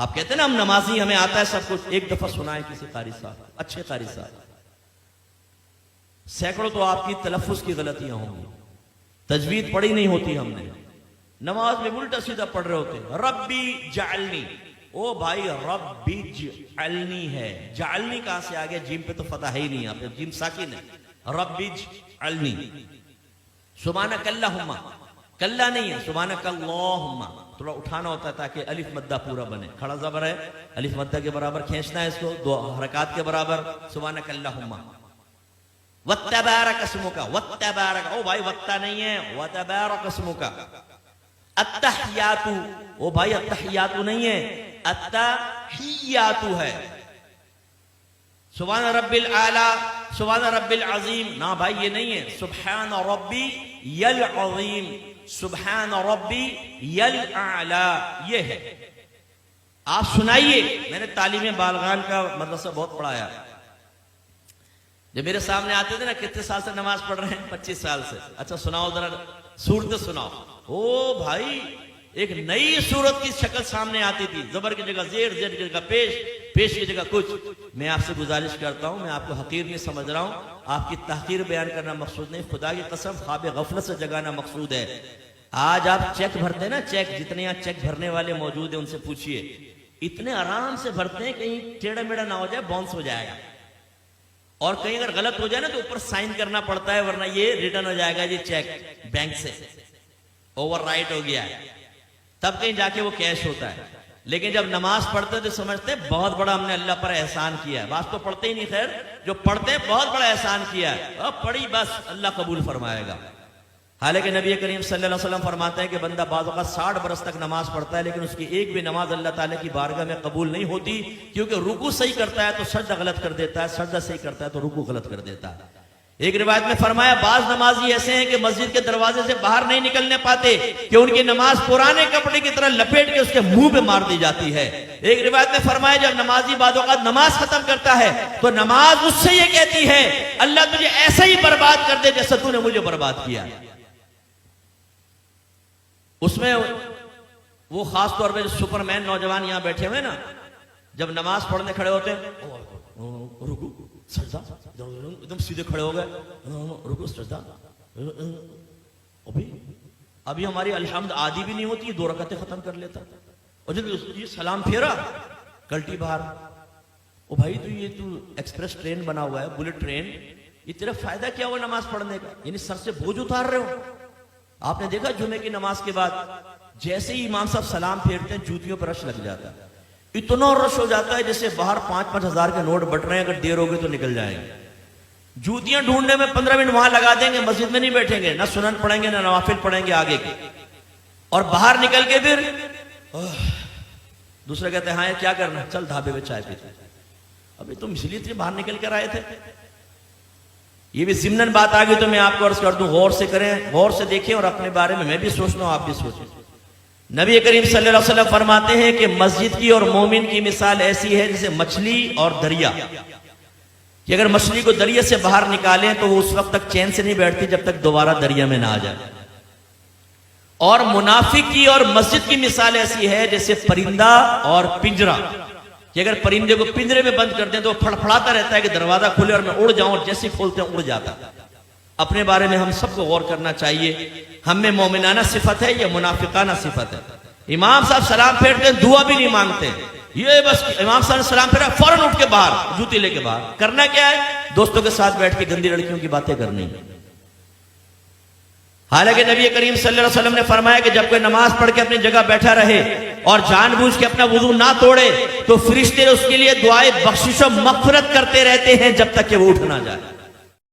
آپ کہتے ہیں نا ہم نمازی ہمیں آتا ہے سب کچھ، ایک دفعہ سنائے کسی قاری صاحب، اچھے قاری صاحب، سینکڑوں تو آپ کی تلفظ کی غلطیاں ہوں گی، تجوید پڑھی نہیں ہوتی ہم نے، نماز میں الٹا سیدھا پڑھ رہے ہوتے ہیں، ربی جعلنی، او بھائی ربی جعلنی ہے، جعلنی کہاں سے آگیا؟ جیم پہ تو فتح ہے ہی نہیں، آپ جیم ساکن ہے، ربی جعلنی، سبحانک اللہم، کلہ نہیں ہے، سبحانک اللہم، تھوڑا اٹھانا ہوتا ہے تاکہ الف مدہ پورا بنے، کھڑا زبر ہے، الف مدہ کے برابر کھینچنا ہے اس کو، دو حرکات کے برابر، سبحانک اللہم، وَتَّبَارَكَ اسْمُكَ، وَتَّبَارَكَ، او بھائی وَتَّا نہیں ہے، وَتَبَارَكَ اسْمُكَ، التحیات، او بھائی التحیات نہیں ہے، التحیات ہے، سبحان رب العالی، سبحان رب العظیم، نا بھائی یہ نہیں ہے، سبحان ربی العظیم، سبحان ربی الاعلی، یہ ہے۔ آپ سنائیے، میں نے تعلیم بالغان کا مدرسہ بہت پڑھایا، جب میرے سامنے آتے تھے نا، کتنے سال سے نماز پڑھ رہے ہیں؟ 25 سال سے، اچھا سناؤ ذرا صورت سناؤ، او بھائی ایک نئی صورت کی شکل سامنے آتی تھی، زبر کی جگہ زیر، زیر کی جگہ پیش، پیش کی جگہ کچھ۔ میں آپ سے گزارش کرتا ہوں، میں آپ کو حقیر نہیں سمجھ رہا ہوں، آپ کی تحقیر بیان کرنا مقصود نہیں، خدا کی قسم خواب غفلت سے جگانا مقصود ہے۔ آج آپ چیک بھرتے ہیں نا، چیک، جتنے یہاں چیک بھرنے والے موجود ہیں ان سے پوچھئے، اتنے آرام سے بھرتے ہیں کہیں ٹیڑھا میڑھا نہ ہو جائے، باؤنس ہو جائے گا، اور کہیں اگر غلط ہو جائے نا تو اوپر سائن کرنا پڑتا ہے، ورنہ یہ ریٹرن ہو جائے گا جی چیک بینک سے اوور رائٹ ہو گیا ہے، تب کہیں جا کے وہ کیش ہوتا ہے۔ لیکن جب نماز پڑھتے تو سمجھتے ہیں بہت بڑا ہم نے اللہ پر احسان کیا ہے، بعض تو پڑھتے ہی نہیں، خیر جو پڑھتے ہیں بہت بڑا احسان کیا ہے، اب پڑھی بس اللہ قبول فرمائے گا۔ حالانکہ نبی کریم صلی اللہ علیہ وسلم فرماتے ہیں کہ بندہ بعض اوقات 60 برس تک نماز پڑھتا ہے لیکن اس کی ایک بھی نماز اللہ تعالیٰ کی بارگاہ میں قبول نہیں ہوتی، کیونکہ رکوع صحیح کرتا ہے تو سجدہ غلط کر دیتا ہے، سجدہ صحیح کرتا ہے تو رکوع غلط کر دیتا ہے۔ ایک روایت میں فرمایا بعض نمازی ایسے ہیں کہ مسجد کے دروازے سے باہر نہیں نکلنے پاتے کہ ان کی نماز پرانے کپڑے کی طرح لپیٹ کے اس کے منہ پہ مار دی جاتی ہے۔ ایک روایت میں فرمایا جب نمازی بعض اوقات نماز ختم کرتا ہے تو نماز اس سے یہ کہتی ہے اللہ تجھے ایسا ہی برباد کر دے جیسا تو نے مجھے برباد کیا۔ اس میں وہ خاص طور پہ سپر مین نوجوان یہاں بیٹھے ہوئے نا، جب نماز پڑھنے کھڑے ہوتے ہیں رکوع سجدہ، ایک دم سیدھے کھڑے ہو گئے، رکوع سجدہ، ابھی ہماری الحمد آدھی بھی نہیں ہوتی، 2 رکعتیں ختم کر لیتا، اور جب یہ سلام پھیرا کلٹی باہر، او بھائی تو یہ تو ایکسپریس ٹرین بنا ہوا ہے، بلٹ ٹرین، یہ تیرا فائدہ کیا ہوا نماز پڑھنے کا؟ یعنی سر سے بوجھ اتار رہے ہو۔ آپ نے دیکھا جمعے کی نماز کے بعد جیسے ہی امام صاحب سلام پھیرتے ہیں جوتیوں پر رش لگ جاتا ہے، اتنا رش ہو جاتا ہے جیسے باہر 5-5 ہزار کے نوٹ بٹ رہے ہیں، اگر دیر ہوگی تو نکل جائیں گے۔ جوتیاں ڈھونڈنے میں 15 منٹ وہاں لگا دیں گے، مسجد میں نہیں بیٹھیں گے، نہ سنن پڑھیں گے نہ نوافل پڑھیں گے آگے کی، اور باہر نکل کے پھر دوسرے کہتے ہیں ہاں کیا کرنا، چل ڈھابے میں چائے پیتے، ابھی تم اس لیے باہر نکل کر آئے تھے۔ یہ بھی ضمناً بات آ گئی تو میں آپ کو عرض کر دوں، غور سے کریں، غور سے دیکھیں، اور اپنے بارے میں بھی سوچنا ہوں، آپ بھی سوچیں۔ نبی کریم صلی اللہ علیہ وسلم فرماتے ہیں کہ مسجد کی اور مومن کی مثال ایسی ہے جیسے مچھلی اور دریا، کہ اگر مچھلی کو دریا سے باہر نکالیں تو وہ اس وقت تک چین سے نہیں بیٹھتی جب تک دوبارہ دریا میں نہ آ جائے، اور منافق کی اور مسجد کی مثال ایسی ہے جیسے پرندہ اور پنجرہ، کہ اگر پرندے کو پنجرے میں بند کر دیں تو وہ پھڑپھڑاتا رہتا ہے کہ دروازہ کھلے اور میں اڑ جاؤں، اور جیسے کھولتے ہیں اڑ جاتا۔ اپنے بارے میں ہم سب کو غور کرنا چاہیے، ہم میں مومنانہ صفت ہے یا منافقانہ صفت ہے؟ امام صاحب سلام پھیرتے ہیں دعا بھی نہیں مانگتے، یہ بس امام صاحب نے سلام پھیرا فوراً اٹھ کے باہر، جوتی لے کے باہر، کرنا کیا ہے؟ دوستوں کے ساتھ بیٹھ کے گندی لڑکیوں کی باتیں کرنی۔ حالانکہ نبی کریم صلی اللہ علیہ وسلم نے فرمایا کہ جب کوئی نماز پڑھ کے اپنی جگہ بیٹھا رہے اور جان بوجھ کے اپنا وضو نہ توڑے تو فرشتے اس کے لیے دعائے بخشش و مغفرت کرتے رہتے ہیں جب تک کہ وہ اٹھ نہ جائے۔